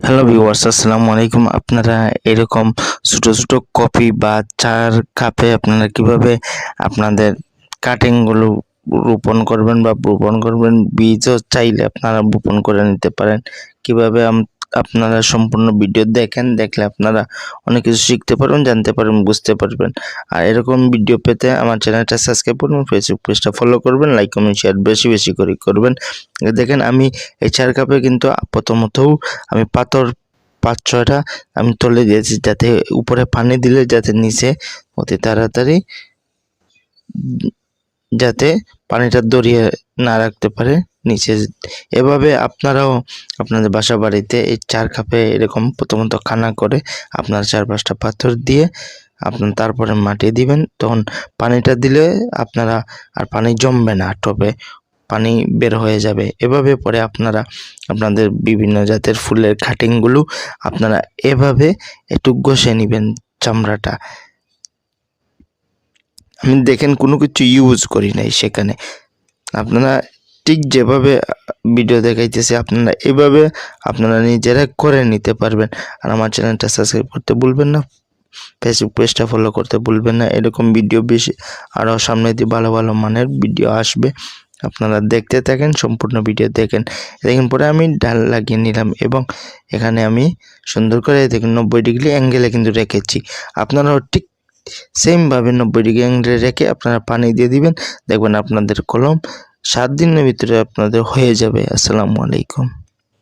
Hello viewers, আসসালামু আলাইকুম। আপনারা এরকম ছোট ছোট কফি বা চার কাপে আপনারা কিভাবে আপনাদের কাটিংগুলো রোপণ করবেন বা বপন করবেন, বীজও চাইলে আপনারা বপন করে নিতে পারেন। কিভাবে আপনারা সম্পূর্ণ ভিডিও দেখলে আপনারা অনেক কিছু শিখতে পারবেন, জানতে পারবেন, বুঝতে পারবেন। আর এরকম ভিডিও পেতে আমার চ্যানেলটা সাবস্ক্রাইব করবেন, ফেসবুক পেজটা ফলো করবেন, লাইক কমেন্ট শেয়ার বেশি বেশি করে করবেন। দেখেন, আমি এই চার কাপে কিন্তু প্রথমতও আমি পাথর ৫-৬টা আমি তুলে দিয়েছি, যাতে উপরে পানি দিলে যাতে নিচে অতি তাড়াতাড়ি যাতে পানিটা দড়িয়ে না রাখতে পারে নিচে। এভাবে আপনারাও আপনাদের বাসা বাড়িতে এই ৪ কাপে এরকম প্রথমত খানা করে আপনার ৪-৫টা পাথর দিয়ে তারপরে মাটি দিবেন। তখন পানিটা দিলে আপনারা আর পানি জমবে না, টবে পানি বের হয়ে যাবে। এভাবে পরে আপনারা আপনাদের বিভিন্ন জাতের ফুলের কাটিংগুলো আপনারা এভাবে একটু ঘষে নেবেন চামড়াটা। আমি দেখেন কোনো কিছু ইউজ করি নাই সেখানে। আপনারা ঠিক যেভাবে ভিডিও দেখাইতেছে আপনারা এভাবে আপনারা নিজেরা করে নিতে পারবেন। আর আমার চ্যানেলটা সাবস্ক্রাইব করতে ভুলবেন না, ফেসবুক পেজটা ফলো করতে ভুলবেন না। এরকম ভিডিও বেশি আরও সামনে দিয়ে ভালো ভালো মানের ভিডিও আসবে, আপনারা দেখতে থাকেন, সম্পূর্ণ ভিডিও দেখেন। পরে আমি ডাল লাগিয়ে নিলাম এবং এখানে আমি সুন্দর করে দেখুন 90 ডিগ্রি অ্যাঙ্গেলে কিন্তু রেখেছি। আপনারাও ঠিক সেমভাবে 90 ডিগ্রি অ্যাঙ্গেলে রেখে আপনারা পানি দিয়ে দিবেন, দেখবেন আপনাদের কলম 7 দিনের ভিতরে আপনাদের হয়ে যাবে। আসসালামু আলাইকুম।